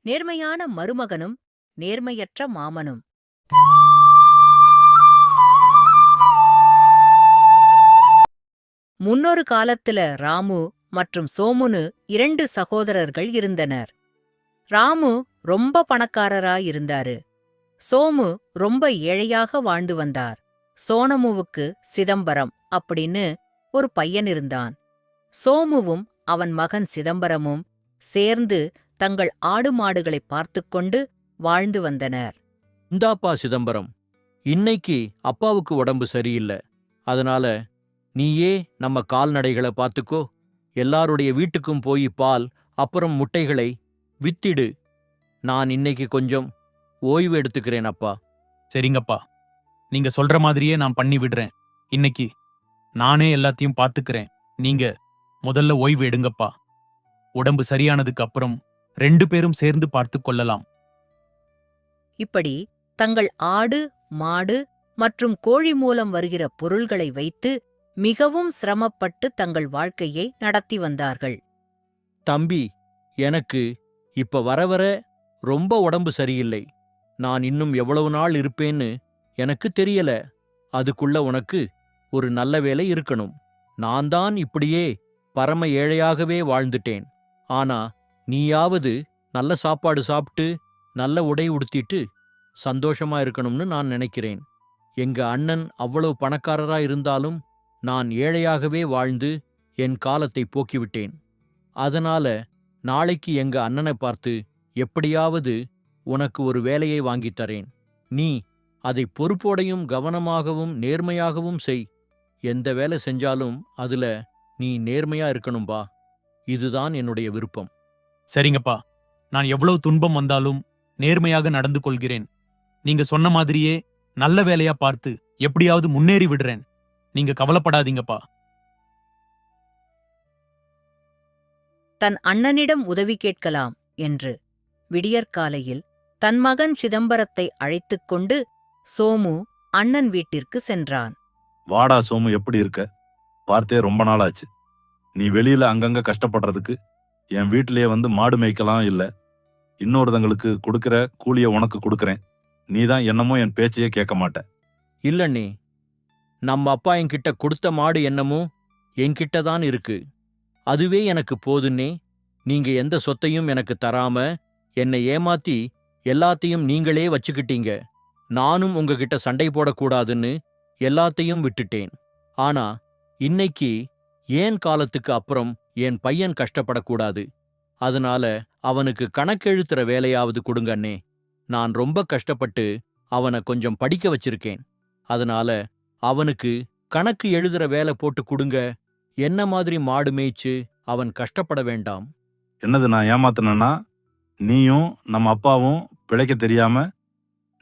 நேர்மையான மருமகனும் நேர்மையற்ற மாமனும். முன்னொரு காலத்துல ராமு மற்றும் சோமுன்னு 2 சகோதரர்கள் இருந்தனர். ராமு ரொம்ப பணக்காரரா இருந்தாரு. சோமு ரொம்ப ஏழையாக வாழ்ந்து வந்தார். சோனமுவுக்கு சிதம்பரம் அப்படின்னு ஒரு பையன் இருந்தான். சோமுவும் அவன் மகன் சிதம்பரமும் சேர்ந்து தங்கள் ஆடு மாடுகளை பார்த்துக்கொண்டு வாழ்ந்து வந்தனர். இந்தாப்பா சிதம்பரம், இன்னைக்கு அப்பாவுக்கு உடம்பு சரியில்லை. அதனால நீயே நம்ம கால்நடைகளை பார்த்துக்கோ. எல்லாருடைய வீட்டுக்கும் போய் பால் அப்புறம் முட்டைகளை வித்திடு. நான் இன்னைக்கு கொஞ்சம் ஓய்வு எடுத்துக்கிறேன் அப்பா. சரிங்கப்பா, நீங்க சொல்ற மாதிரியே நான் பண்ணி விடுறேன். இன்னைக்கு நானே எல்லாத்தையும் பாத்துக்கிறேன். நீங்க முதல்ல ஓய்வு எடுங்கப்பா. உடம்பு சரியானதுக்கு அப்புறம் 2 பேரும் சேர்ந்து பார்த்து கொள்ளலாம். இப்படி தங்கள் ஆடு மாடு மற்றும் கோழி மூலம் வருகிற பொருள்களை வைத்து மிகவும் சிரமப்பட்டு தங்கள் வாழ்க்கையை நடத்தி வந்தார்கள். தம்பி, எனக்கு இப்ப வர வர ரொம்ப உடம்பு சரியில்லை. நான் இன்னும் எவ்வளவு நாள் இருப்பேன்னு எனக்கு தெரியல. அதுக்குள்ள உனக்கு ஒரு நல்ல வேலை இருக்கணும். நான் தான் இப்படியே பரம ஏழையாகவே வாழ்ந்துட்டேன். ஆனா நீயாவது நல்ல சாப்பாடு சாப்பிட்டு நல்ல உடை உடுத்திட்டு சந்தோஷமா இருக்கணும்னு நான் நினைக்கிறேன். எங்க அண்ணன் அவ்வளவு பணக்காரரா இருந்தாலும் நான் ஏழையாகவே வாழ்ந்து என் காலத்தை போக்கிவிட்டேன். அதனால நாளைக்கு எங்க அண்ணனை பார்த்து எப்படியாவது உனக்கு ஒரு வேலையை வாங்கித்தரேன். நீ அதை பொறுப்போடையும் கவனமாகவும் நேர்மையாகவும் செய். எந்த வேலை செஞ்சாலும் அதுல நீ நேர்மையா இருக்கணும்பா. இதுதான் என்னுடைய விருப்பம். சரிங்கப்பா, நான் எவ்வளவு துன்பம் வந்தாலும் நேர்மையாக நடந்து கொள்கிறேன். நீங்க சொன்ன மாதிரியே நல்ல வேலையா பார்த்து எப்படியாவது முன்னேறி விடுறேன். நீங்க கவலைப்படாதீங்கப்பா. தன் அண்ணனிடம் உதவி கேட்கலாம் என்று விடியற்காலையில் தன் மகன் சிதம்பரத்தை அழைத்துக் கொண்டு சோமு அண்ணன் வீட்டிற்கு சென்றான். வாடா சோமு, எப்படி இருக்க? பார்த்தே ரொம்ப நாள் ஆச்சு. நீ வெளியில அங்கங்க கஷ்டப்படுறதுக்கு என் வீட்டிலேயே வந்து மாடு மேய்க்கலாம். இல்ல இன்னொருத்தங்களுக்கு கொடுக்கிற கூலிய உனக்கு கொடுக்கறேன். நீதான் என்னமோ என் பேச்சையே கேட்க மாட்ட. இல்லண்ணே, நம்ம அப்பா என்கிட்ட கொடுத்த மாடு என்னமோ என்கிட்ட தான் இருக்கு. அதுவே எனக்கு போதுன்னே. நீங்க எந்த சொத்தையும் எனக்கு தராம என்னை ஏமாத்தி எல்லாத்தையும் நீங்களே வச்சுக்கிட்டீங்க. நானும் உங்ககிட்ட சண்டை போடக்கூடாதுன்னு எல்லாத்தையும் விட்டுட்டேன். ஆனா இன்னைக்கு ஏன் காலத்துக்கு அப்புறம் என் பையன் கஷ்டப்படக்கூடாது. அதனால அவனுக்கு கணக்கெழுத்துற வேலையாவது கொடுங்கண்ணே. நான் ரொம்ப கஷ்டப்பட்டு அவனை கொஞ்சம் படிக்க வச்சிருக்கேன். அதனால அவனுக்கு கணக்கு எழுதுற வேலை போட்டு கொடுங்க. என்ன மாதிரி மாடு மேய்ச்சு அவன் கஷ்டப்பட வேண்டாம். என்னது, நான் ஏமாத்தினா? நீயும் நம்ம அப்பாவும் பிழைக்க தெரியாம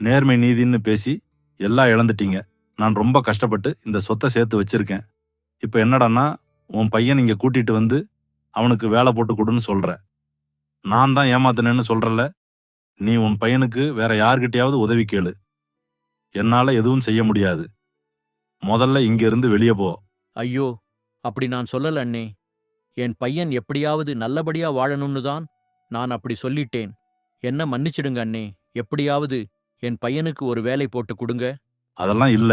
நேர்மை நீதின்னு பேசி எல்லாம் இழந்துட்டீங்க. நான் ரொம்ப கஷ்டப்பட்டு இந்த சொத்தை சேர்த்து வச்சிருக்கேன். இப்ப என்னடான்னா, உன் பையன் இங்க கூட்டிட்டு வந்து அவனுக்கு வேலை போட்டு கொடுன்னு சொல்ற. நான் தான் ஏமாத்தினேன்னு சொல்றல. நீ உன் பையனுக்கு வேற யார்கிட்டயாவது உதவி கேளு. என்னால எதுவும் செய்ய முடியாது. முதல்ல இங்க இருந்து வெளியே போ. ஐயோ, அப்படி நான் சொல்லல அண்ணே. என் பையன் எப்படியாவது நல்லபடியா வாழணும்னு தான் நான் அப்படி சொல்லிட்டேன். என்ன மன்னிச்சிடுங்க அண்ணே. எப்படியாவது என் பையனுக்கு ஒரு வேலை போட்டு கொடுங்க. அதெல்லாம் இல்ல.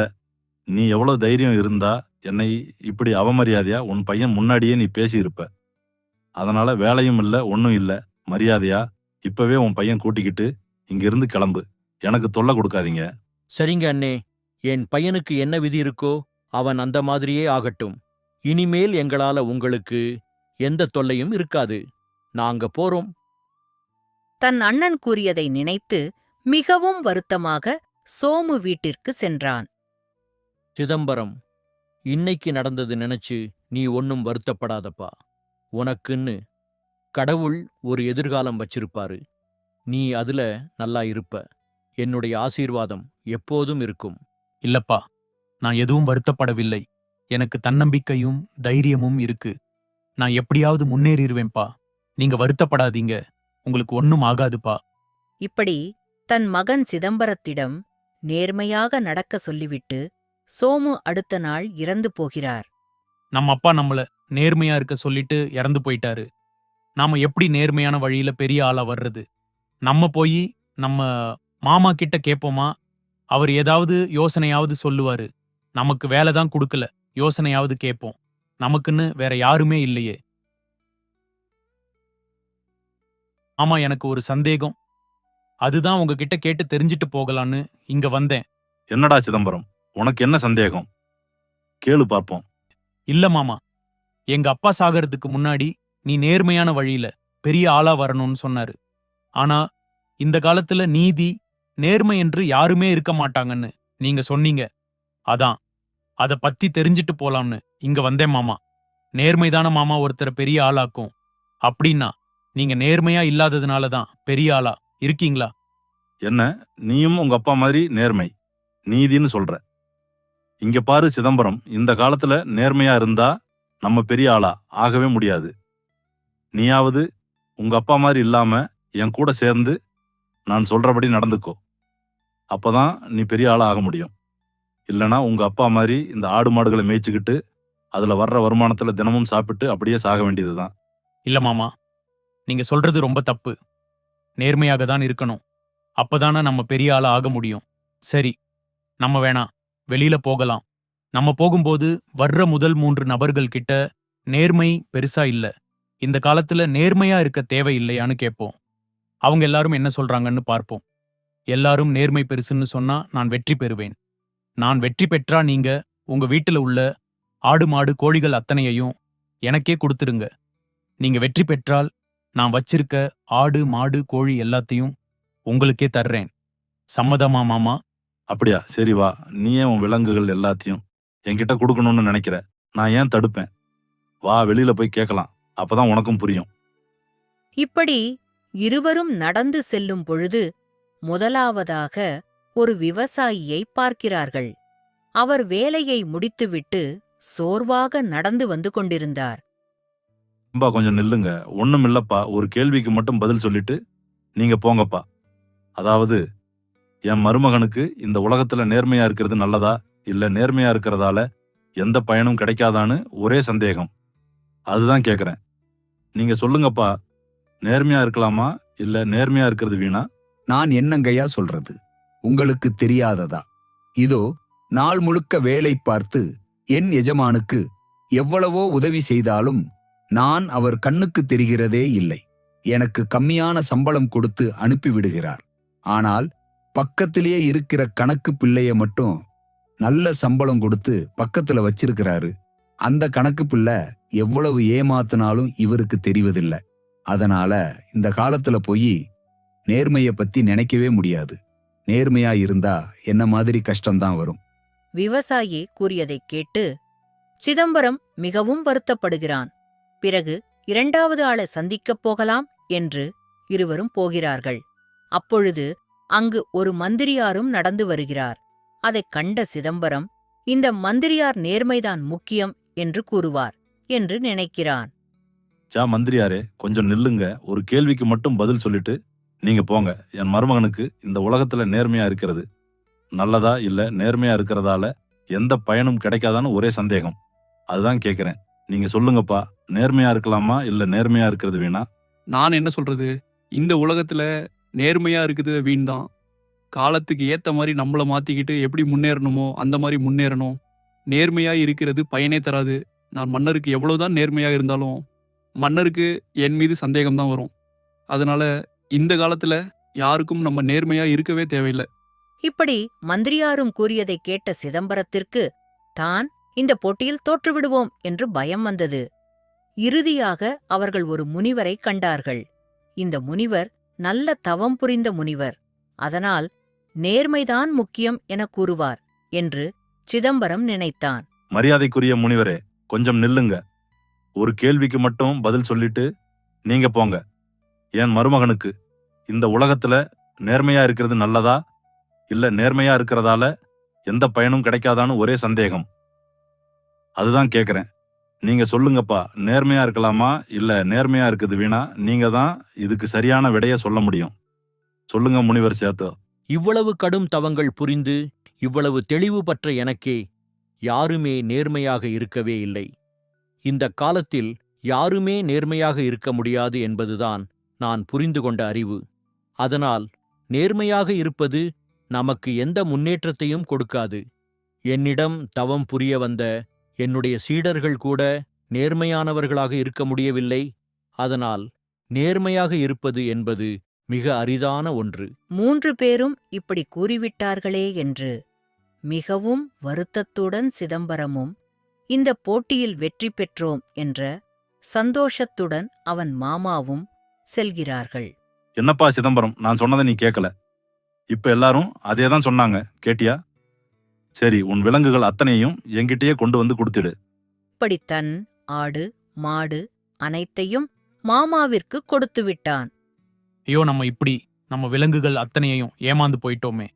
நீ எவ்வளவு தைரியம் இருந்தா என்னை இப்படி அவமரியாதையா உன் பையன் முன்னாடியே நீ பேசியிருப்ப. அதனால வேலையும் இல்ல, ஒன்னும் இல்ல. மரியாதையா இப்பவே உன் பையன் கூட்டிக்கிட்டு இங்கிருந்து கிளம்பு. எனக்கு தொல்லை கொடுக்காதீங்க. சரிங்க அண்ணே. என் பையனுக்கு என்ன விதி இருக்கோ அவன் அந்த மாதிரியே ஆகட்டும். இனிமேல் எங்களால உங்களுக்கு எந்த தொல்லையும் இருக்காது. நாங்க போறோம். தன் அண்ணன் கூறியதை நினைத்து மிகவும் வருத்தமாக சோமு வீட்டிற்கு சென்றான். சிதம்பரம், இன்னைக்கு நடந்தது நினைச்சு நீ ஒன்னும் வருத்தப்படாதப்பா. உனக்குன்னு கடவுள் ஒரு எதிர்காலம் வச்சிருப்பாரு. நீ அதுல நல்லா இருப்ப. என்னுடைய ஆசீர்வாதம் எப்போதும் இருக்கும். இல்லப்பா, நான் எதுவும் வருத்தப்படவில்லை. எனக்கு தன்னம்பிக்கையும் தைரியமும் இருக்கு. நான் எப்படியாவது முன்னேறிடுவேன்பா. நீங்க வருத்தப்படாதீங்க. உங்களுக்கு ஒன்னும் ஆகாதுப்பா. இப்படி தன் மகன் சிதம்பரத்திடம் நேர்மையாக நடக்க சொல்லிவிட்டு சோமு அடுத்த நாள் இறந்து போகிறார். நம்ம அப்பா நம்மள நேர்மையா இருக்க சொல்லிட்டு இறந்து போயிட்டாரு. நாம எப்படி நேர்மையான வழியில பெரிய ஆளா வர்றது? நம்ம போய் நம்ம மாமா கிட்ட கேட்போமா? அவர் ஏதாவது யோசனையாவது சொல்லுவாரு. நமக்கு வேலை தான் குடுக்கல, யோசனையாவது கேட்போம். நமக்குன்னு வேற யாருமே இல்லையே. ஆமா, எனக்கு ஒரு சந்தேகம். அதுதான் உங்ககிட்ட கேட்டு தெரிஞ்சுட்டு போகலான்னு இங்க வந்தேன். என்னடா சிதம்பரம், உனக்கு என்ன சந்தேகம்? கேளு பார்ப்போம். இல்ல மாமா, எங்க அப்பா சாகறதுக்கு முன்னாடி நீ நேர்மையான வழியில பெரிய ஆளா வரணும்னு சொன்னாரு. ஆனா இந்த காலத்துல நீதி, நேர்மை என்று யாருமே இருக்க மாட்டாங்கன்னு நீங்க சொன்னீங்க. அதான் அத பத்தி தெரிஞ்சுட்டு போலாம்னு இங்க வந்தேன் மாமா. நேர்மைதான மாமா ஒருத்தரை பெரிய ஆளாக்கும். அப்படின்னா நீங்க நேர்மையா இல்லாததுனால தான் பெரிய ஆளா இருக்கீங்களா? என்ன, நீயும் உங்க அப்பா மாதிரி நேர்மை, நீதின்னு சொல்ற? இங்க பாரு சிதம்பரம், இந்த காலத்துல நேர்மையா இருந்தா நம்ம பெரிய ஆளா ஆகவே முடியாது. நீயாவது உங்க அப்பா மாதிரி இல்லாம என் கூட சேர்ந்து நான் சொல்றபடி நடந்துக்கோ. அப்பதான் நீ பெரிய ஆளா ஆக முடியும். இல்லனா உங்க அப்பா மாதிரி இந்த ஆடு மாடுகளை மேய்ச்சிக்கிட்டு அதுல வர்ற வருமானத்துல தினமும் சாப்பிட்டு அப்படியே சாக வேண்டியதுதான். இல்ல மாமா, நீங்க சொல்றது ரொம்ப தப்பு. நேர்மையாக தான் இருக்கணும். அப்பதானே நம்ம பெரிய ஆளா ஆக முடியும். சரி, நம்ம வேணா வெளியில போகலாம். நம்ம போகும்போது வர்ற முதல் 3 நபர்கள் கிட்ட நேர்மை பெருசா இல்ல, இந்த காலத்துல நேர்மையா இருக்க தேவையில்லையான்னு கேட்போம். அவங்க எல்லாரும் என்ன சொல்றாங்கன்னு பார்ப்போம். எல்லாரும் நேர்மை பெருசுன்னு சொன்னா நான் வெற்றி பெறுவேன். நான் வெற்றி பெற்றா நீங்க உங்க வீட்டுல உள்ள ஆடு மாடு கோழிகள் அத்தனையையும் எனக்கே கொடுத்துருங்க. நீங்க வெற்றி பெற்றால் நான் வச்சிருக்க ஆடு மாடு கோழி எல்லாத்தையும் உங்களுக்கே தர்றேன். சம்மதமா மாமா? அப்படியா, சரி வா. நீயே உன் விலங்குகள் எல்லாத்தையும் என்கிட்ட கொடுக்கணும்னு நினைக்கிற, நான் ஏன் தடுப்பேன்? வா, வெளியில போய் கேட்கலாம். அப்பதான் உனக்கும் புரியும். இப்படி இருவரும் நடந்து செல்லும் பொழுது முதலாவதாக ஒரு விவசாயியை பார்க்கிறார்கள். அவர் வேலையை முடித்துவிட்டு சோர்வாக நடந்து வந்து கொண்டிருந்தார். ரொம்ப கொஞ்சம் நில்லுங்க. ஒண்ணும் இல்லப்பா, ஒரு கேள்விக்கு மட்டும் பதில் சொல்லிட்டு நீங்க போங்கப்பா. அதாவது, என் மருமகனுக்கு இந்த உலகத்துல நேர்மையா இருக்கிறது நல்லதா, இல்ல நேர்மையா இருக்கிறதால எந்த பயனும் கிடைக்காதான்னு ஒரே சந்தேகம். அதுதான் கேக்குறேன். நீங்க சொல்லுங்கப்பா, நேர்மையா இருக்கலாமா, இல்ல நேர்மையா இருக்கிறது வீணா? நான் என்னங்கய்யா சொல்றது, உங்களுக்கு தெரியாததா? இதோ நாள் முழுக்க வேலை பார்த்து என் எஜமானுக்கு எவ்வளவோ உதவி செய்தாலும் நான் அவர் கண்ணுக்கு தெரிகிறதே இல்லை. எனக்கு கம்மியான சம்பளம் கொடுத்து அனுப்பிவிடுகிறார். ஆனால் பக்கத்திலேயே இருக்கிற கணக்கு பிள்ளைய மட்டும் நல்ல சம்பளம் கொடுத்து பக்கத்துல வச்சிருக்கிறாரு. அந்த கணக்கு பிள்ளை எவ்வளவு ஏமாத்தினாலும் இவருக்கு தெரிவதில்லை. அதனால இந்த காலத்துல போய் நேர்மைய பத்தி நினைக்கவே முடியாது. நேர்மையா இருந்தா என்ன மாதிரி கஷ்டம்தான் வரும். விவசாயி கூறியதைக் கேட்டு சிதம்பரம் மிகவும் வருத்தப்படுகிறான். பிறகு 2வது ஆளை சந்திக்கப் போகலாம் என்று இருவரும் போகிறார்கள். அப்பொழுது அங்கு ஒரு மந்திரியாரும் நடந்து வருகிறார். அதைக் கண்ட சிதம்பரம், இந்த மந்திரியார் நேர்மைதான் முக்கியம் என்று கூறுவார் என்று நினைக்கிறான். மந்திரியாரே, கொஞ்சம் நில்லுங்க. ஒரு கேள்விக்கு மட்டும் பதில் சொல்லிட்டு நீங்க போங்க. என் மருமகனுக்கு இந்த உலகத்துல நேர்மையா இருக்கிறது நல்லதா, இல்ல நேர்மையா இருக்கிறதால எந்த பயனும் கிடைக்காதான்னு ஒரே சந்தேகம். அதுதான் கேக்குறேன். நீங்க சொல்லுங்கப்பா, நேர்மையா இருக்கலாமா, இல்ல நேர்மையா இருக்கிறது வீணா? நான் என்ன சொல்றது, இந்த உலகத்துல நேர்மையா இருக்குது வீண் தான். காலத்துக்கு ஏத்த மாதிரி நம்மள மாத்திக்கிட்டு எப்படி முன்னேறணுமோ அந்த மாதிரி முன்னேறணும். நேர்மையா இருக்கிறது பயனே தராது. நான் மன்னருக்கு எவ்வளவுதான் நேர்மையா இருந்தாலும் மன்னருக்கு என் மீது சந்தேகம் தான் வரும். அதனால இந்த காலத்துல யாருக்கும் நம்ம நேர்மையா இருக்கவே தேவையில்லை. இப்படி மந்திரியாரும் கூறியதைக் கேட்ட சிதம்பரத்திற்கு தான் இந்த போட்டியில் தோற்றுவிடுவோம் என்று பயம் வந்தது. இறுதியாக அவர்கள் ஒரு முனிவரை கண்டார்கள். இந்த முனிவர் நல்ல தவம் புரிந்த முனிவர். அதனால் நேர்மைதான் முக்கியம் என கூறுவார் என்று சிதம்பரம் நினைத்தான். மரியாதைக்குரிய முனிவரே, கொஞ்சம் நில்லுங்க. ஒரு கேள்விக்கு மட்டும் பதில் சொல்லிட்டு நீங்க போங்க. என் மருமகனுக்கு இந்த உலகத்துல நேர்மையா இருக்கிறது நல்லதா, இல்ல நேர்மையா இருக்கிறதால எந்த பயனும் கிடைக்காதான்னு ஒரே சந்தேகம். அதுதான் கேக்குறேன். நீங்க சொல்லுங்கப்பா, நேர்மையா இருக்கலாமா, இல்ல நேர்மையா இருக்குது வீணா? நீங்க தான் இதுக்கு சரியான விடைய சொல்ல முடியும். சொல்லுங்க முனிவர் சேத்தோ. இவ்வளவு கடும் தவங்கள் புரிந்து இவ்வளவு தெளிவு பற்ற எனக்கே யாருமே நேர்மையாக இருக்கவே இல்லை. இந்த காலத்தில் யாருமே நேர்மையாக இருக்க முடியாது என்பதுதான் நான் புரிந்து கொண்ட அறிவு. அதனால் நேர்மையாக இருப்பது நமக்கு எந்த முன்னேற்றத்தையும் கொடுக்காது. என்னிடம் தவம் புரிய வந்த என்னுடைய சீடர்கள் கூட நேர்மையானவர்களாக இருக்க முடியவில்லை. அதனால் நேர்மையாக இருப்பது என்பது மிக அரிதான ஒன்று. 3 பேரும் இப்படி கூறிவிட்டார்களே என்று மிகவும் வருத்தத்துடன் சிதம்பரமும் இந்த போட்டியில் வெற்றி பெற்றோம் என்ற சந்தோஷத்துடன் அவன் மாமாவும் செல்கிறார்கள். என்னப்பா சிதம்பரம், நான் சொன்னதை நீ கேட்கல. இப்ப எல்லாரும் அதே தான் சொன்னாங்க, கேட்டியா? சரி, உன் விலங்குகள் அத்தனையும் என்கிட்டயே கொண்டு வந்து கொடுத்துடு. இப்படி தன் ஆடு மாடு அனைத்தையும் மாமாவிற்கு கொடுத்துவிட்டான். ஐயோ, நம்ம விலங்குகள் அத்தனையையும் ஏமாந்து போயிட்டோமே.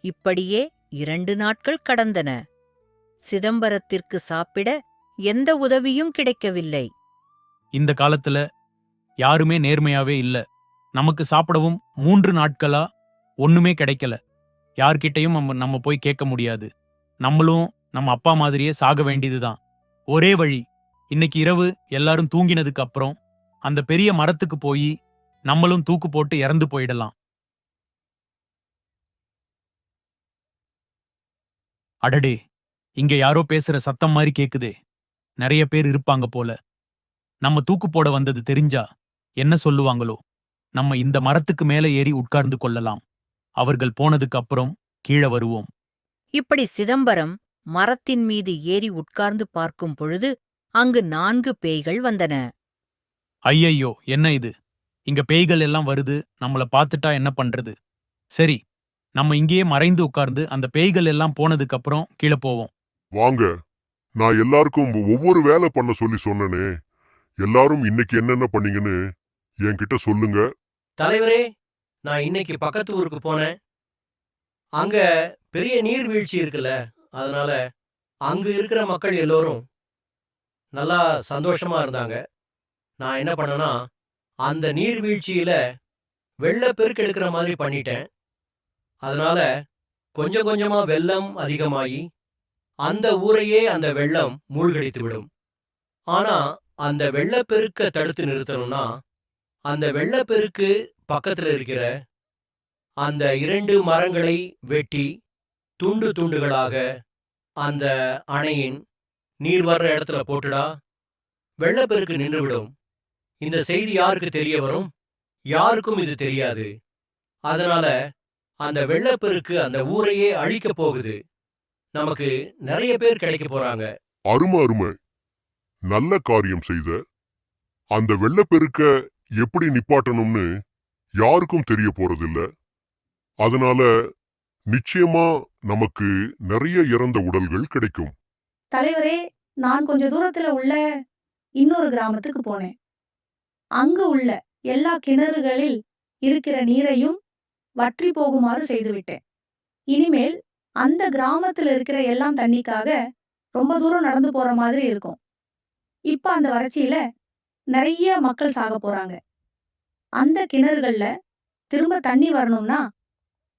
இப்படியே 2 நாட்கள் கடந்தன. சிதம்பரத்திற்கு சாப்பிட எந்த உதவியும் கிடைக்கவில்லை. இந்த காலத்துல யாருமே நேர்மையாவே இல்ல. நமக்கு சாப்பிடவும் 3 நாட்களா ஒண்ணுமே கிடைக்கல. யார்கிட்டயும் நம்ம போய் கேட்க முடியாது. நம்மளும் நம்ம அப்பா மாதிரியே சாக வேண்டியதுதான். ஒரே வழி, இன்னைக்கு இரவு எல்லாரும் தூங்கினதுக்கு அப்புறம் அந்த பெரிய மரத்துக்கு போய் நம்மளும் தூக்கு போட்டு இறந்து போயிடலாம். அடடே, இங்க யாரோ பேசுற சத்தம் மாதிரி கேக்குதே. நிறைய பேர் இருப்பாங்க போல. நம்ம தூக்கு போட வந்தது தெரிஞ்சா என்ன சொல்லுவாங்களோ? நம்ம இந்த மரத்துக்கு மேல ஏறி உட்கார்ந்து கொள்ளலாம். அவர்கள் போனதுக்கு அப்புறம் கீழே வருவோம். இப்படி சிதம்பரம் மரத்தின் மீது ஏறி உட்கார்ந்து பார்க்கும் பொழுது அங்கு 4 பேய்கள் வந்தன. ஐயையோ, என்ன இது? இங்க பேய்கள் எல்லாம் வருது. நம்மள பார்த்துட்டா என்ன பண்றது? சரி, நம்ம இங்கேயே மறைந்து உட்கார்ந்து அந்த பேய்கள் எல்லாம் போனதுக்கு அப்புறம் கீழே போவோம். வாங்க, நான் எல்லாருக்கும் ஒவ்வொரு வேலை பண்ண சொல்லி சொன்னனே. எல்லாரும் இன்னைக்கு என்னென்ன பண்ணீங்கன்னு என்கிட்ட சொல்லுங்க. தலைவரே, நான் இன்னைக்கு பக்கத்து ஊருக்கு போனேன். அங்க பெரிய நீர்வீழ்ச்சி இருக்குல்ல, அதனால அங்கு இருக்கிற மக்கள் எல்லோரும் நல்லா சந்தோஷமா இருந்தாங்க. நான் என்ன பண்ணனா, அந்த நீர்வீழ்ச்சியில வெள்ளப்பெருக்கு எடுக்கிற மாதிரி பண்ணிட்டேன். அதனால கொஞ்சம் கொஞ்சமா வெள்ளம் அதிகமாகி அந்த ஊரையே அந்த வெள்ளம் மூழ்கடித்து விடும். ஆனா அந்த வெள்ளப்பெருக்க தடுத்து நிறுத்தணும்னா, அந்த வெள்ளப்பெருக்கு பக்கத்துல இருக்கிற அந்த 2 மரங்களை வெட்டி துண்டு துண்டுகளாக அந்த அணையின் நீர் வர்ற இடத்துல போட்டுடா, வெள்ளப்பெருக்கு நின்றுவிடும். இந்த செய்தி யாருக்கு தெரிய வரும்? யாருக்கும் இது தெரியாது. அதனால அந்த வெள்ளப்பெருக்கு அந்த ஊரையே அழிக்க போகுது. நமக்கு நிறைய பேர் கிடைக்க போறாங்க. அருமை அருமை, நல்ல காரியம் செய்த. அந்த வெள்ளப்பெருக்க எப்படி நிப்பாட்டணும்னு யாருக்கும் தெரிய போறதில்ல. அதனால நிச்சயமா நமக்கு நிறைய இறந்த உடல்கள் கிடைக்கும். தலைவரே, நான் கொஞ்ச தூரத்துல உள்ள இன்னொரு கிராமத்துக்கு போனேன். அங்கு உள்ள எல்லா கிணறுகளில் இருக்கிற நீரையும் வற்றி போகுமாறு செய்துவிட்டேன். இனிமேல் அந்த கிராமத்துல இருக்கிற எல்லாம் தண்ணிக்காக ரொம்ப தூரம் நடந்து போற மாதிரி இருக்கும். இப்ப அந்த வறட்சியில நிறைய மக்கள் சாக போறாங்க. அந்த கிணறுகள்ல திரும்ப தண்ணி வரணும்னா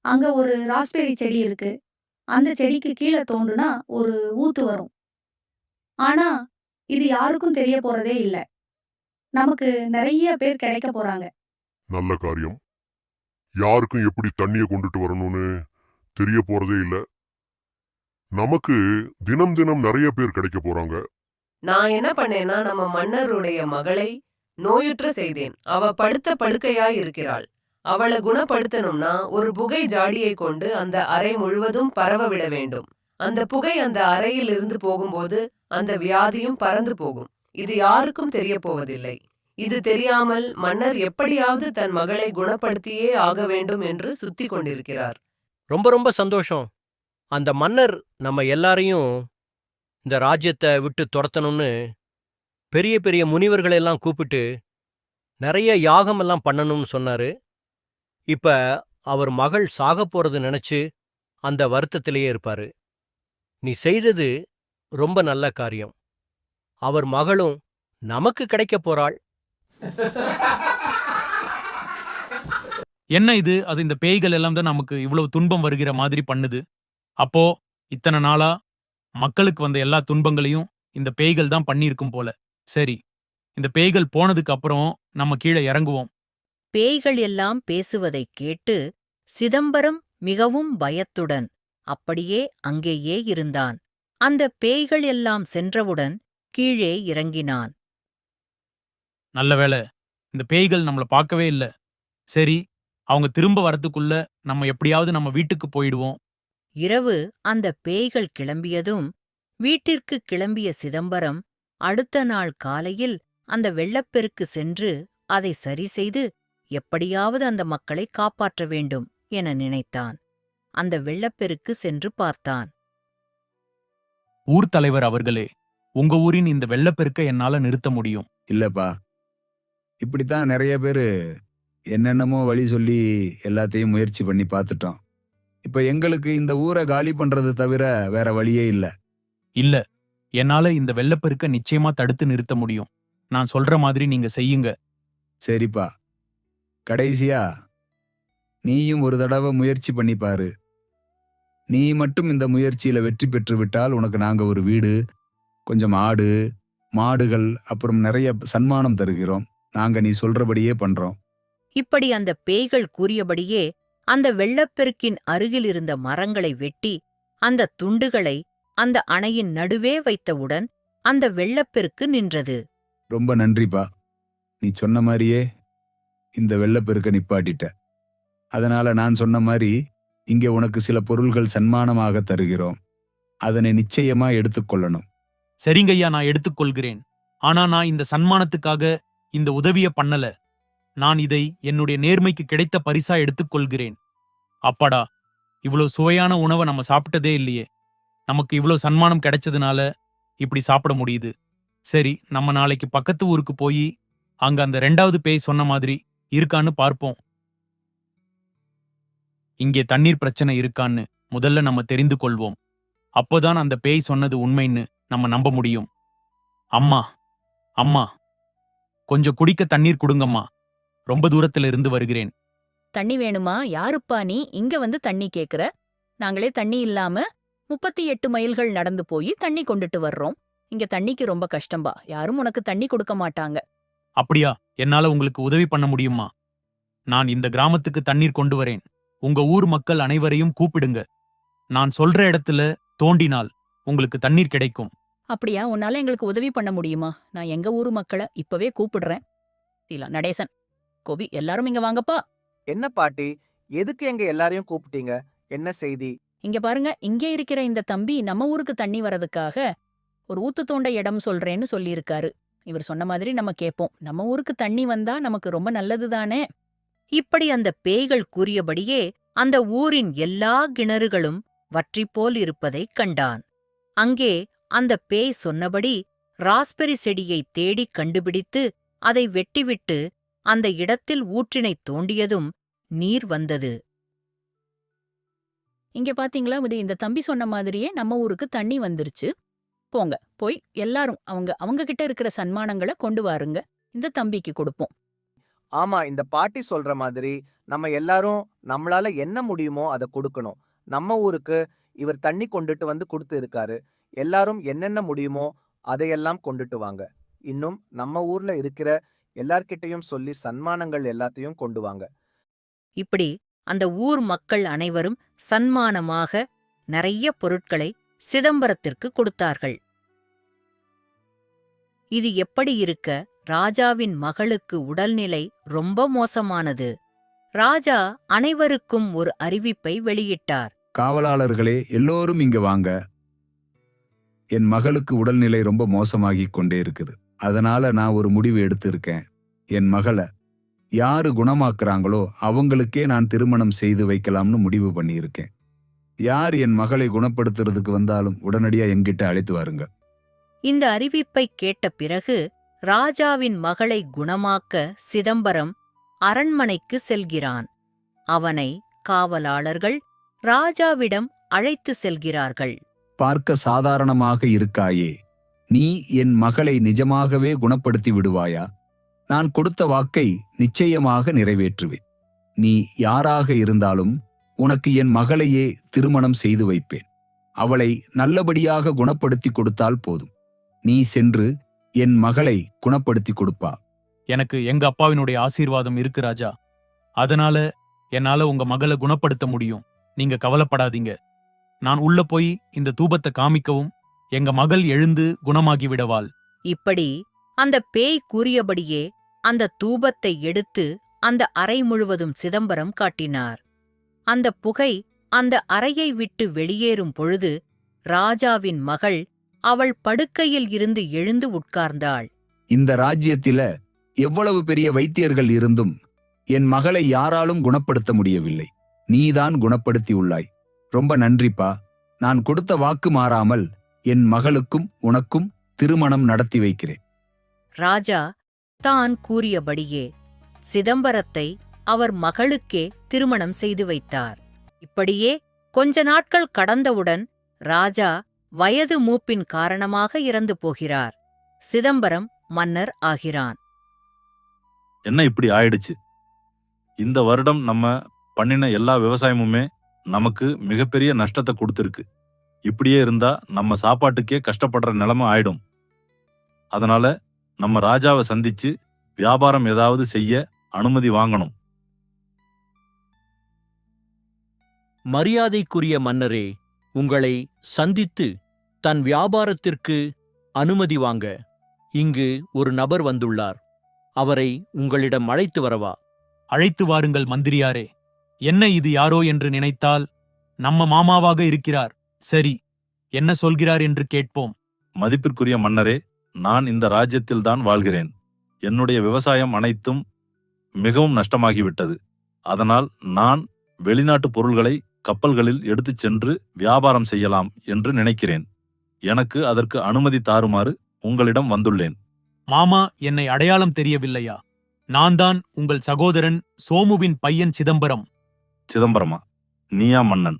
அங்க ஒரு ராஸ்பெரி செடி இருக்கு. அந்த செடிக்கு கீழே தோண்டுனா ஒரு ஊத்து வரும். ஆனா இது யாருக்கும் தெரிய போறதே இல்ல. நமக்கு நிறைய பேர் கிடைக்க போறாங்க. நல்ல காரியம். யாருக்கும் எப்படி தண்ணியை கொண்டுட்டு வரணும்னு தெரிய போறதே இல்ல. நமக்கு தினம் தினம் நிறைய பேர் கிடைக்க போறாங்க. நான் என்ன பண்ணேன்னா, நம்ம மன்னருடைய மகளை நோயுற்ற செய்தேன். அவ படுத்த படுக்கையாய் இருக்கிறாள். அவளை குணப்படுத்தணும்னா ஒரு புகை ஜாடியை கொண்டு அந்த அறை முழுவதும் பரவ விட வேண்டும். அந்த புகை அந்த அறையில் இருந்து போகும்போது அந்த வியாதியும் பறந்து போகும். இது யாருக்கும் தெரிய போவதில்லை. இது தெரியாமல் மன்னர் எப்படியாவது தன் மகளை குணப்படுத்தியே ஆக வேண்டும் என்று சுத்தி கொண்டிருக்கிறார். ரொம்ப ரொம்ப சந்தோஷம். அந்த மன்னர் நம்ம எல்லாரையும் இந்த ராஜ்யத்தை விட்டு துரத்தணும்னு பெரிய பெரிய முனிவர்களெல்லாம் கூப்பிட்டு நிறைய யாகமெல்லாம் பண்ணணும்னு சொன்னாரு. இப்ப அவர் மகள் சாக போறது நினைச்சு அந்த வருத்தத்திலேயே இருப்பாரு. நீ செய்தது ரொம்ப நல்ல காரியம். அவர் மகளும் நமக்கு கிடைக்க போறாள். என்ன இது? அது இந்த பேய்கள் எல்லாம் தான் நமக்கு இவ்வளவு துன்பம் வருகிற மாதிரி பண்ணுது. அப்போ இத்தனை நாளா மக்களுக்கு வந்த எல்லா துன்பங்களையும் இந்த பேய்கள் தான் பண்ணியிருக்கும் போல. சரி, இந்த பேய்கள் போனதுக்கு அப்புறம் நம்ம கீழே இறங்குவோம். பேய்கள் எல்லாம் பேசுவதைக் கேட்டு சிதம்பரம் மிகவும் பயத்துடன் அப்படியே அங்கேயே இருந்தான். அந்த பேய்கள் எல்லாம் சென்றவுடன் கீழே இறங்கினான். நல்ல வேளை, இந்த பேய்கள் நம்மள பார்க்கவே இல்ல. சரி, அவங்க திரும்ப வரதுக்குள்ள நம்ம எப்படியாவது நம்ம வீட்டுக்கு போயிடுவோம். இரவு அந்த பேய்கள் கிளம்பியதும் வீட்டிற்கு கிளம்பிய சிதம்பரம் அடுத்த நாள் காலையில் அந்த வெள்ளப்பெருக்கு சென்று அதை சரிசெய்து எப்படியாவது அந்த மக்களை காப்பாற்ற வேண்டும் என நினைத்தான். அந்த வெள்ளப்பெருக்கு சென்று பார்த்தான். ஊர் தலைவர் அவர்களே, உங்க ஊரின் இந்த வெள்ளப்பெருக்க என்னால நிறுத்த முடியும். இல்லப்பா, இப்படித்தான் நிறைய பேரு என்னென்னமோ வழி சொல்லி எல்லாத்தையும் முயற்சி பண்ணி பார்த்துட்டோம். இப்ப எங்களுக்கு இந்த ஊரை காலி பண்றது தவிர வேற வழியே இல்ல. இல்ல, என்னால இந்த வெள்ளப்பெருக்க நிச்சயமா தடுத்து நிறுத்த முடியும். நான் சொல்ற மாதிரி நீங்க செய்யுங்க. சரிப்பா, கடைசியா நீயும் ஒரு தடவை முயற்சி பண்ணி பாரு. நீ மட்டும் இந்த முயற்சியில வெற்றி பெற்று விட்டால் உனக்கு நாங்க ஒரு வீடு, கொஞ்சம் ஆடு, மாடுகள், அப்புறம் நிறைய சன்மானம் தருகிறோம். நாங்க நீ சொல்றபடியே பண்றோம். இப்படி அந்த பேய்கள் கூறியபடியே அந்த வெள்ளப்பெருக்கின் அருகில் இருந்த மரங்களை வெட்டி அந்த துண்டுகளை அந்த அணையின் நடுவே வைத்தவுடன் அந்த வெள்ளப்பெருக்கு நின்றது. ரொம்ப நன்றிப்பா. நீ சொன்ன மாதிரியே இந்த வெள்ளப்பெருக்க நிப்பாட்டிட்ட. அதனால நான் சொன்ன மாதிரி இங்கே உனக்கு சில பொருள்கள் சன்மானமாக தருகிறோம். அதனை நிச்சயமா எடுத்துக்கொள்ளணும். சரிங்கய்யா, நான் எடுத்துக்கொள்கிறேன். ஆனா நான் இந்த சன்மானத்துக்காக இந்த உதவிய பண்ணல. நான் இதை என்னுடைய நேர்மைக்கு கிடைத்த பரிசா எடுத்துக்கொள்கிறேன். அப்பாடா, இவ்வளவு சுவையான உணவை நம்ம சாப்பிட்டதே இல்லையே. நமக்கு இவ்வளவு சன்மானம் கிடைச்சதுனால இப்படி சாப்பிட முடியுது. சரி, நம்ம நாளைக்கு பக்கத்து ஊருக்கு போய் அங்க அந்த 2வது பேய் சொன்ன மாதிரி இருக்கான்னு பார்ப்போம். இங்கே தண்ணீர் பிரச்சனை இருக்கான்னு முதல்ல நம்ம தெரிந்து கொள்வோம். அப்போதான் அந்த பேய் சொன்னது உண்மைன்னு நம்ம நம்ப முடியும். அம்மா, அம்மா, கொஞ்சம் குடிக்க தண்ணீர் குடுங்கம்மா. ரொம்ப தூரத்துல இருந்து வருகிறேன். தண்ணி வேணுமா? யாருப்பா நீ இங்க வந்து தண்ணி கேக்குற? நாங்களே தண்ணி இல்லாம 38 மைல்கள் நடந்து போய் தண்ணி கொண்டுட்டு வர்றோம். இங்க தண்ணிக்கு ரொம்ப கஷ்டம்பா. யாரும் உனக்கு தண்ணி கொடுக்க மாட்டாங்க. அப்படியா? என்னால உங்களுக்கு உதவி பண்ண முடியுமா? நான் இந்த கிராமத்துக்கு தண்ணீர் கொண்டு வரேன். உங்க ஊர் மக்கள் அனைவரையும் கூப்பிடுங்க. நான் சொல்ற இடத்துல தோண்டினால் உங்களுக்கு தண்ணீர் கிடைக்கும். அப்படியா? உன்னால எங்களுக்கு உதவி பண்ண முடியுமா? நான் எங்க ஊரு மக்களை இப்பவே கூப்பிடுறேன். சீலா, நடேசன், கோபி, எல்லாரும் இங்க வாங்கப்பா. என்ன பாட்டி, எதுக்கு எங்க எல்லாரையும் கூப்பிட்டீங்க? என்ன செய்தி? இங்க பாருங்க, இங்கே இருக்கிற இந்த தம்பி நம்ம ஊருக்கு தண்ணி வரதுக்காக ஒரு ஊத்து தோண்ட இடம் சொல்றேன்னு சொல்லியிருக்காரு. இவர் சொன்ன மாதிரி நம்ம கேட்போம். நம்ம ஊருக்கு தண்ணி வந்தா நமக்கு ரொம்ப நல்லதுதானே? இப்படி அந்த பேய்கள் கூறியபடியே அந்த ஊரின் எல்லா கிணறுகளும் வற்றிப்போல் இருப்பதைக் கண்டான். அங்கே அந்த பேய் சொன்னபடி ராஸ்பெரி செடியைத் தேடிக் கண்டுபிடித்து அதை வெட்டிவிட்டு அந்த இடத்தில் ஊற்றினைத் தோண்டியதும் நீர் வந்தது. இங்க பாத்தீங்களா, இது இந்த தம்பி சொன்ன மாதிரியே நம்ம ஊருக்கு தண்ணி வந்துருச்சு. போங்க, போய் எல்லாரும் அவங்க கிட்ட இருக்கிற சன்மானங்களை கொண்டு வாருங்க. இந்த தம்பிக்கு கொடுப்போம். ஆமா, இந்த பாட்டி சொல்ற மாதிரி நம்ம எல்லாரும் நம்மளால என்ன முடியுமோ அதை கொடுக்கணும். நம்ம ஊருக்கு இவர் தண்ணி கொண்டுட்டு வந்து கொடுத்து இருக்காரு. எல்லாரும் என்னென்ன முடியுமோ அதையெல்லாம் கொண்டுட்டு வாங்க. இன்னும் நம்ம ஊர்ல இருக்கிற எல்லார்கிட்டையும் சொல்லி சன்மானங்கள் எல்லாத்தையும் கொண்டு வாங்க. இப்படி அந்த ஊர் மக்கள் அனைவரும் சன்மானமாக நிறைய பொருட்களை சிதம்பரத்திற்கு கொடுத்தார்கள். இது எப்படி இருக்க, ராஜாவின் மகளுக்கு உடல்நிலை ரொம்ப மோசமானது. ராஜா அனைவருக்கும் ஒரு அறிவிப்பை வெளியிட்டார். காவலாளர்களே, எல்லோரும் இங்க வாங்க. என் மகளுக்கு உடல்நிலை ரொம்ப மோசமாகிக் கொண்டே இருக்குது. அதனால நான் ஒரு முடிவு எடுத்திருக்கேன். என் மகளை யாரு குணமாக்குறாங்களோ அவங்களுக்கே நான் திருமணம் செய்து வைக்கலாம்னு முடிவு பண்ணியிருக்கேன். யார் என் மகளை குணப்படுத்துறதுக்கு வந்தாலும் உடனடியா என்கிட்ட அழைத்து வாருங்க. இந்த அறிவிப்பை கேட்ட பிறகு ராஜாவின் மகளை குணமாக்க சிதம்பரம் அரண்மனைக்கு செல்கிறான். அவனை காவலாளர்கள் ராஜாவிடம் அழைத்து செல்கிறார்கள். பார்க்க சாதாரணமாக இருக்காயே, நீ என் மகளை நிஜமாகவே குணப்படுத்தி விடுவாயா? நான் கொடுத்த வாக்கை நிச்சயமாக நிறைவேற்றுவேன். நீ யாராக இருந்தாலும் உனக்கு என் மகளையே திருமணம் செய்து வைப்பேன். அவளை நல்லபடியாக குணப்படுத்தி கொடுத்தால் போதும். நீ சென்று என் மகளை குணப்படுத்தி கொடுப்பா. எனக்கு எங்க அப்பாவினுடைய ஆசீர்வாதம் இருக்கு ராஜா. அதனால என்னால உங்க மகளை குணப்படுத்த முடியும். நீங்க கவலைப்படாதீங்க. நான் உள்ள போய் இந்த தூபத்தை காமிக்கவும் எங்க மகள் எழுந்து குணமாகி விடவாள். இப்படி அந்த பேய் கூறியபடியே அந்த தூபத்தை எடுத்து அந்த அறை முழுவதும் சிதம்பரம் காட்டினார். அந்த புகை அந்த அறையை விட்டு வெளியேறும் பொழுது ராஜாவின் மகள் அவள் படுக்கையில் இருந்து எழுந்து உட்கார்ந்தாள். இந்த ராஜ்யத்தில எவ்வளவு பெரிய வைத்தியர்கள் இருந்தும் என் மகளை யாராலும் குணப்படுத்த முடியவில்லை. நீதான் குணப்படுத்தியுள்ளாய். ரொம்ப நன்றிப்பா. நான் கொடுத்த வாக்கு மாறாமல் என் மகளுக்கும் உனக்கும் திருமணம் நடத்தி வைக்கிறேன். ராஜா தான் கூறியபடியே சிதம்பரத்தை அவர் மகளுக்கே திருமணம் செய்து வைத்தார். இப்படியே கொஞ்ச நாட்கள் கடந்தவுடன் ராஜா வயது மூப்பின் காரணமாக இறந்து போகிறார். சிதம்பரம் மன்னர் ஆகிறான். என்ன இப்படி ஆயிடுச்சு? இந்த வருடம் நம்ம பண்ணின எல்லா விவசாயமுமே நமக்கு மிகப்பெரிய நஷ்டத்தை கொடுத்துருக்கு. இப்படியே இருந்தா நம்ம சாப்பாட்டுக்கே கஷ்டப்படுற நிலைமை ஆயிடும். அதனால நம்ம ராஜாவை சந்திச்சு வியாபாரம் ஏதாவது செய்ய அனுமதி வாங்கணும். மரியாதைக்குரிய மன்னரே, உங்களை சந்தித்து தன் வியாபாரத்திற்கு அனுமதி வாங்க இங்கு ஒரு நபர் வந்துள்ளார். அவரை உங்களிடம் அழைத்து வரவா? அழைத்து வாருங்கள் மந்திரியாரே. என்ன இது யாரோ என்று நினைத்தால் நம்ம மாமாவாக இருக்கிறார். சரி, என்ன சொல்கிறார் என்று கேட்போம். மதிப்பிற்குரிய மன்னரே, நான் இந்த ராஜ்யத்தில்தான் வாழ்கிறேன். என்னுடைய விவசாயம் அனைத்தும் மிகவும் நஷ்டமாகிவிட்டது. அதனால் நான் வெளிநாட்டு பொருள்களை கப்பல்களில் எடுத்துச் சென்று வியாபாரம் செய்யலாம் என்று நினைக்கிறேன். எனக்கு அதற்கு அனுமதி தாருமாறு உங்களிடம் வந்துள்ளேன். மாமா, என்னை அடையாளம் தெரியவில்லையா? நான் தான் உங்கள் சகோதரன் சோமுவின் பையன் சிதம்பரம். சிதம்பரமா? நீயா மன்னன்?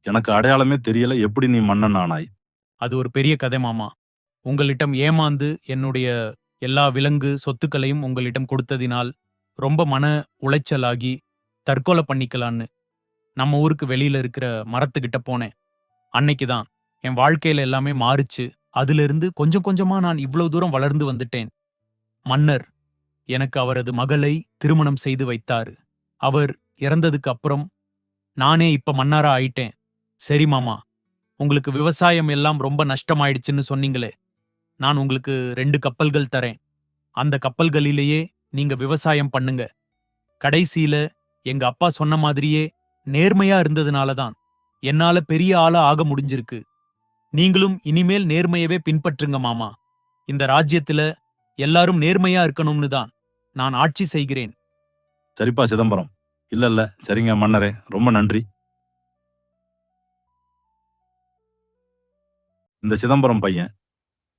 எனக்கு அடையாளமே தெரியல. எப்படி நீ மன்னன் ஆனாய்? அது ஒரு பெரிய கதை மாமா. உங்களிடம் ஏமாந்து என்னுடைய எல்லா விலங்கு சொத்துக்களையும் உங்களிடம் கொடுத்ததினால் ரொம்ப மன உளைச்சலாகி தற்கொலை பண்ணிக்கலான்னு நம்ம ஊருக்கு வெளியில இருக்கிற மரத்துக்கிட்ட போனேன். அன்னைக்குதான் என் வாழ்க்கையில எல்லாமே மாறுச்சு. அதிலிருந்து கொஞ்சம் கொஞ்சமா நான் இவ்வளவு தூரம் வளர்ந்து வந்துட்டேன். மன்னர் எனக்கு அவரது மகளை திருமணம் செய்து வைத்தாரு. அவர் இறந்ததுக்கு அப்புறம் நானே இப்ப மன்னரா ஆயிட்டேன். சரி மாமா, உங்களுக்கு விவசாயம் எல்லாம் ரொம்ப நஷ்டமாயிடுச்சுன்னு சொன்னீங்களே, நான் உங்களுக்கு 2 கப்பல்கள் தரேன். அந்த கப்பல்களிலேயே நீங்க விவசாயம் பண்ணுங்க. கடைசியில எங்க அப்பா சொன்ன மாதிரியே நேர்மையா இருந்ததுனாலதான் என்னால பெரிய ஆளா ஆக முடிஞ்சிருக்கு. நீங்களும் இனிமேல் நேர்மையவே பின்பற்றுங்க மாமா. இந்த ராஜ்யத்துல எல்லாரும் நேர்மையா இருக்கணும்னு தான் நான் ஆட்சி செய்கிறேன். சரிப்பா சிதம்பரம். இல்ல சரிங்க மன்னரே, ரொம்ப நன்றி. இந்த சிதம்பரம் பையன்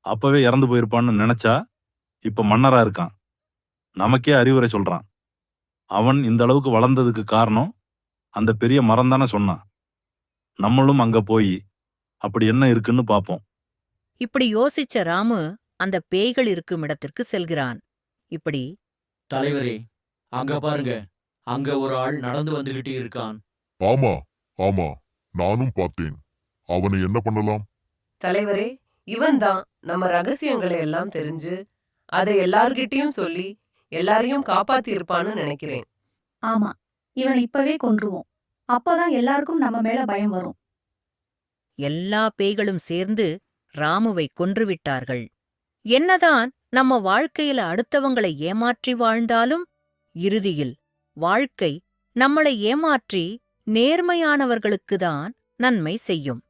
அப்பவே இறந்து போயிருப்பான்னு நினைச்சா இப்ப மன்னரா இருக்கான். நமக்கே அறிவுரை சொல்றான். அவன் இந்த அளவுக்கு வளர்ந்ததுக்கு காரணம் அந்த பெரிய மரம் தானே சொன்னான். நம்மளும் அங்க போய் அப்படி என்ன இருக்குன்னு பாப்போம். இப்படி யோசிச்ச ராமு அந்த பேய்கள் இருக்கும் இடத்திற்கு செல்கிறான். இப்படி, தலைவரே, அங்க பாருங்க, அங்க ஒரு ஆள் நடந்து வந்துகிட்டு இருக்கான். ஆமா ஆமா, நானும் பார்த்தேன். அவனை என்ன பண்ணலாம்? தலைவரே, இவன்தான் நம்ம ரகசியங்களை எல்லாம் தெரிஞ்சு அதை எல்லார்கிட்டயும் சொல்லி எல்லாரையும் காப்பாத்தி இருப்பான்னு நினைக்கிறேன். ஆமா, இவனை இப்பவே கொன்றுவோம். அப்பதான் எல்லாருக்கும் நம்ம மேல பயம் வரும். எல்லா பேய்களும் சேர்ந்து ராமுவை கொன்றுவிட்டார்கள். என்னதான் நம்ம வாழ்க்கையில அடுத்தவங்களை ஏமாற்றி வாழ்ந்தாலும் இறுதியில் வாழ்க்கை நம்மளை ஏமாற்றி நேர்மையானவர்களுக்குதான் நன்மை செய்யும்.